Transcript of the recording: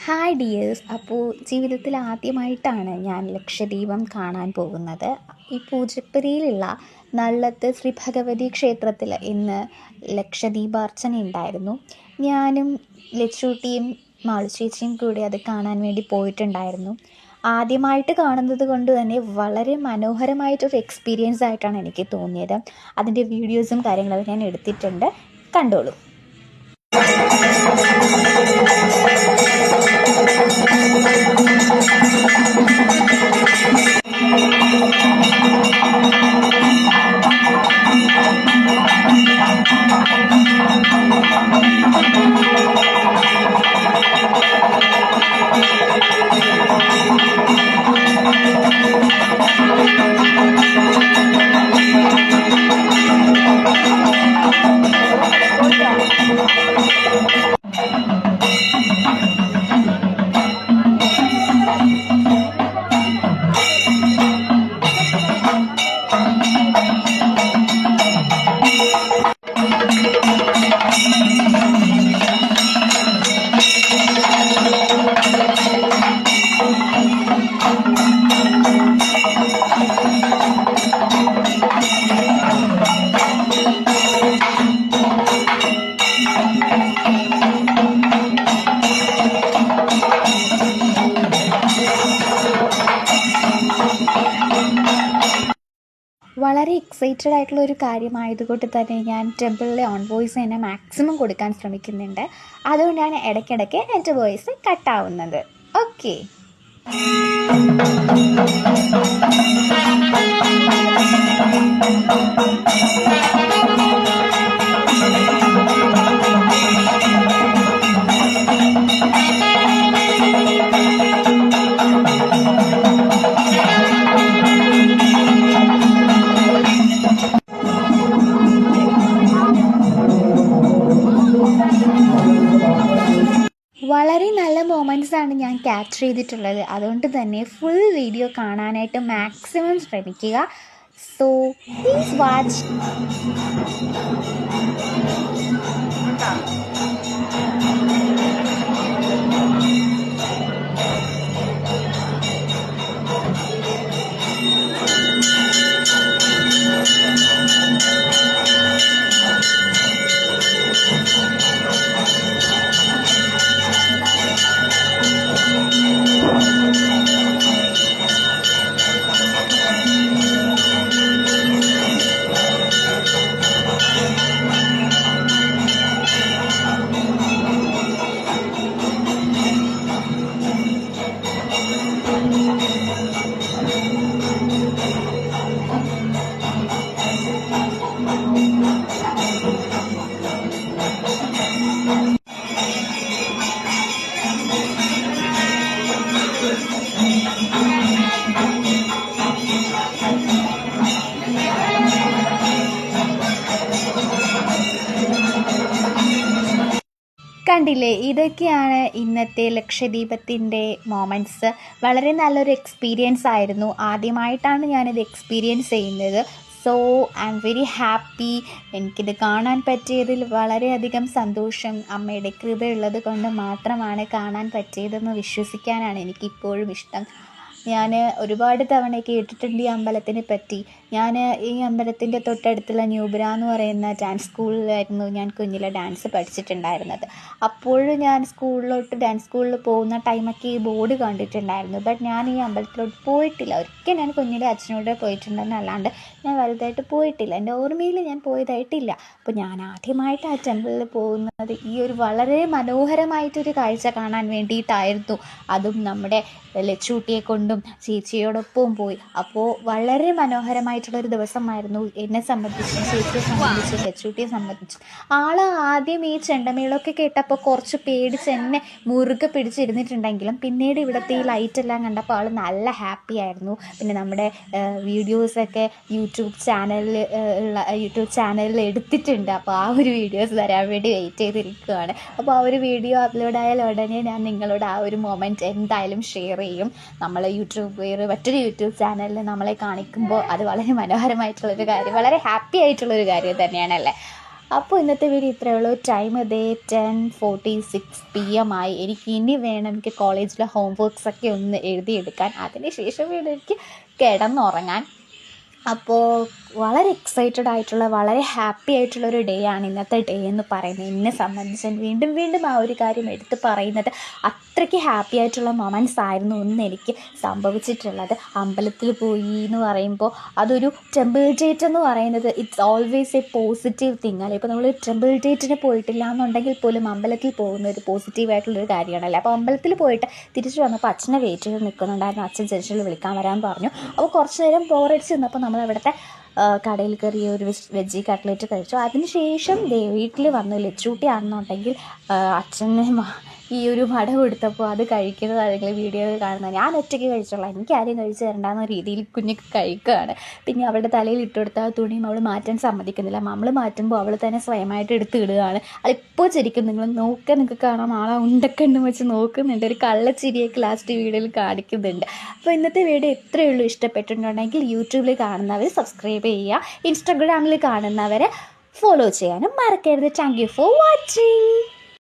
Hi dears. അപ്പോൾ ജീവിതത്തിൽ ആദ്യമായിട്ടാണ് ഞാൻ ലക്ഷദ്വീപം കാണാൻ പോകുന്നത്. ഈ പൂജപ്പുരയിലുള്ള നള്ളത്ത് ശ്രീ ഭഗവതി ക്ഷേത്രത്തിൽ ഇന്ന് ലക്ഷദ്വീപാർച്ചന ഉണ്ടായിരുന്നു. ഞാനും ലച്ചൂട്ടിയും മാളുചേച്ചിയും കൂടി അത് കാണാൻ വേണ്ടി പോയിട്ടുണ്ടായിരുന്നു. ആദ്യമായിട്ട് കാണുന്നത് കൊണ്ട് തന്നെ വളരെ മനോഹരമായിട്ടൊരു എക്സ്പീരിയൻസ് ആയിട്ടാണ് എനിക്ക് തോന്നിയത്. അതിൻ്റെ വീഡിയോസും കാര്യങ്ങളൊക്കെ ഞാൻ എടുത്തിട്ടുണ്ട്, കണ്ടോളൂ. വളരെ എക്സൈറ്റഡ് ആയിട്ടുള്ള ഒരു കാര്യമായതുകൊണ്ട് തന്നെ ഞാൻ ടെമ്പിളിലെ ഓൺ വോയിസ് തന്നെ മാക്സിമം കൊടുക്കാൻ ശ്രമിക്കുന്നുണ്ട്. അതുകൊണ്ടാണ് ഇടയ്ക്കിടയ്ക്ക് എൻ്റെ വോയിസ് കട്ടാവുന്നത്. ഓക്കെ. വളരെ നല്ല മൊമെൻറ്റ്സാണ് ഞാൻ ക്യാപ്ചർ ചെയ്തിട്ടുള്ളത്. അതുകൊണ്ട് തന്നെ ഫുൾ വീഡിയോ കാണാനായിട്ട് മാക്സിമം ശ്രമിക്കുക. So please watch. കണ്ടില്ലേ, ഇതൊക്കെയാണ് ഇന്നത്തെ ലക്ഷദ്വീപത്തിൻ്റെ മൊമെൻറ്റ്സ്. വളരെ നല്ലൊരു എക്സ്പീരിയൻസ് ആയിരുന്നു. ആദ്യമായിട്ടാണ് ഞാനിത് എക്സ്പീരിയൻസ് ചെയ്യുന്നത്. So I am very happy. എനിക്കിത് കാണാൻ പറ്റിയതിൽ വളരെയധികം സന്തോഷം. അമ്മയുടെ കൃപയുള്ളത് കൊണ്ട് മാത്രമാണ് കാണാൻ പറ്റിയതെന്ന് വിശ്വസിക്കാനാണ് എനിക്കിപ്പോഴും ഇഷ്ടം. ഞാൻ ഒരുപാട് തവണ കേട്ടിട്ടുണ്ട് ഈ അമ്പലത്തിനെ പറ്റി. ഞാൻ ഈ അമ്പലത്തിൻ്റെ തൊട്ടടുത്തുള്ള ന്യൂബ്ര എന്ന് പറയുന്ന ഡാൻസ് സ്കൂളിലായിരുന്നു ഞാൻ കുഞ്ഞിലെ ഡാൻസ് പഠിച്ചിട്ടുണ്ടായിരുന്നത്. അപ്പോഴും ഞാൻ ഡാൻസ് സ്കൂളിൽ പോകുന്ന ടൈമൊക്കെ ഈ ബോർഡ് കണ്ടിട്ടുണ്ടായിരുന്നു. ബട്ട് ഞാൻ ഈ അമ്പലത്തിലോട്ട് പോയിട്ടില്ല. ഒരിക്കൽ ഞാൻ കുഞ്ഞിലെ അച്ഛനോട് പോയിട്ടുണ്ടെന്നല്ലാണ്ട് ഞാൻ വലുതായിട്ട് പോയിട്ടില്ല. എൻ്റെ ഓർമ്മയിൽ ഞാൻ പോയതായിട്ടില്ല. അപ്പോൾ ഞാൻ ആദ്യമായിട്ട് ആ ടെമ്പിളിൽ പോകുന്നത് ഈ ഒരു വളരെ മനോഹരമായിട്ടൊരു കാഴ്ച കാണാൻ വേണ്ടിയിട്ടായിരുന്നു. അതും നമ്മുടെ ലച്ചൂട്ടിയെ കൊണ്ടും ചേച്ചിയോടൊപ്പവും പോയി. അപ്പോൾ വളരെ മനോഹരമായിട്ടുള്ളൊരു ദിവസമായിരുന്നു എന്നെ സംബന്ധിച്ചും ചേച്ചിയെ സംബന്ധിച്ചും ലച്ചൂട്ടിയെ സംബന്ധിച്ചും. ആദ്യം ഈ ചെണ്ടമേളമൊക്കെ കേട്ടപ്പോൾ കുറച്ച് പേടിച്ച് എന്നെ മുറുകെ പിടിച്ചിരുന്നിട്ടുണ്ടെങ്കിലും പിന്നീട് ഇവിടുത്തെ ഈ ലൈറ്റെല്ലാം കണ്ടപ്പോൾ ആൾ നല്ല ഹാപ്പി ആയിരുന്നു. പിന്നെ നമ്മുടെ വീഡിയോസൊക്കെ യൂട്യൂബ് ചാനലിൽ എടുത്തിട്ടുണ്ട്. അപ്പോൾ ആ ഒരു വീഡിയോസ് തരാൻ വേണ്ടി വെയിറ്റ് ചെയ്തിരിക്കുകയാണ്. അപ്പോൾ ആ ഒരു വീഡിയോ അപ്ലോഡ് ആയാൽ ഉടനെ ഞാൻ നിങ്ങളോട് ആ ഒരു മൊമെൻറ്റ് എന്തായാലും ഷെയർ ചെയ്യും. നമ്മൾ മറ്റൊരു യൂട്യൂബ് ചാനലിൽ നമ്മളെ കാണിക്കുമ്പോൾ അത് വളരെ മനോഹരമായിട്ടുള്ളൊരു കാര്യം, വളരെ ഹാപ്പി ആയിട്ടുള്ളൊരു കാര്യം തന്നെയാണല്ലേ. അപ്പോൾ ഇന്നത്തെ വീഡിയോ ഇത്രയേ ഉള്ളൂ. ടൈം ഇതേ 10:46 PM ആയി. എനിക്ക് ഇനി വേണം എനിക്ക് കോളേജിലെ ഹോംവർക്ക്സൊക്കെ ഒന്ന് എഴുതിയെടുക്കാൻ. അതിന് ശേഷം വേണം എനിക്ക് കിടന്നുറങ്ങാൻ. അപ്പോൾ വളരെ എക്സൈറ്റഡ് ആയിട്ടുള്ള, വളരെ ഹാപ്പി ആയിട്ടുള്ളൊരു ഡേ ആണ് ഇന്നത്തെ ഡേ എന്ന് പറയുന്നത്. എന്നെ സംബന്ധിച്ച് വീണ്ടും വീണ്ടും ആ ഒരു കാര്യം എടുത്ത് പറയുന്നത്, അത്രയ്ക്ക് ഹാപ്പി ആയിട്ടുള്ള മൊമെൻറ്റ്സ് ആയിരുന്നു ഒന്ന് എനിക്ക് സംഭവിച്ചിട്ടുള്ളത്. അമ്പലത്തിൽ പോയി എന്ന് പറയുമ്പോൾ അതൊരു ടെമ്പിൾ ഡേറ്റ് എന്ന് പറയുന്നത് it's always A positive thing അല്ലേ. ഇപ്പോൾ നമ്മൾ ടെമ്പിൾ ഡേറ്റിന് പോയിട്ടില്ല എന്നുണ്ടെങ്കിൽ പോലും അമ്പലത്തിൽ പോകുന്ന ഒരു പോസിറ്റീവായിട്ടുള്ളൊരു കാര്യമാണല്ലോ. അപ്പോൾ അമ്പലത്തിൽ പോയിട്ട് തിരിച്ചു വന്നപ്പോൾ അച്ഛനെ വെയിറ്റ് ചെയ്ത് നിൽക്കുന്നുണ്ടായിരുന്നു. അച്ഛൻ ജംഗ്ഷനിൽ വിളിക്കാൻ വരാൻ പറഞ്ഞു. അപ്പോൾ കുറച്ച് നേരം ബോറടിച്ച് നിന്നപ്പോൾ നമ്മൾ അവിടുത്തെ കടയിൽ കയറി ഒരു വെജ് കട്ട്ലേറ്റ് കഴിച്ചു. അതിനുശേഷം വീട്ടിൽ വന്നു. ലച്ചൂട്ടിയാണെന്നുണ്ടെങ്കിൽ അച്ഛനെ ഈ ഒരു വട കൊടുത്തപ്പോൾ അത് കഴിക്കുന്നത് അല്ലെങ്കിൽ വീഡിയോയിൽ കാണുന്നത് ഞാൻ ഒറ്റയ്ക്ക് കഴിച്ചോളാം, എനിക്ക് ആരെയും കഴിച്ച് തരണ്ടെന്ന രീതിയിൽ കുഞ്ഞൊക്കെ കഴിക്കുകയാണ്. പിന്നെ അവളുടെ തലയിൽ ഇട്ടുകൊടുത്ത ആ തുണിയും അവൾ മാറ്റാൻ സമ്മതിക്കുന്നില്ല. നമ്മൾ മാറ്റുമ്പോൾ അവൾ തന്നെ സ്വയമായിട്ട് എടുത്ത് ഇടുകയാണ്. അതിപ്പോൾ ശരിക്കും നിങ്ങൾ നോക്കാൻ നിങ്ങൾക്ക് കാണാം, ആളെ ഉണ്ടക്കണ്ണും വെച്ച് നോക്കുന്നുണ്ട്. ഒരു കള്ളച്ചിരിയൊക്കെ ലാസ്റ്റ് വീഡിയോയിൽ കാണിക്കുന്നുണ്ട്. അപ്പോൾ ഇന്നത്തെ വീഡിയോ ഇത്രയേ ഉള്ളൂ. ഇഷ്ടപ്പെട്ടിട്ടുണ്ടെങ്കിൽ യൂട്യൂബിൽ കാണുന്നവർ സബ്സ്ക്രൈബ് ചെയ്യുക, ഇൻസ്റ്റാഗ്രാമിൽ കാണുന്നവരെ ഫോളോ ചെയ്യാനും മറക്കരുത്. Thank you for watching.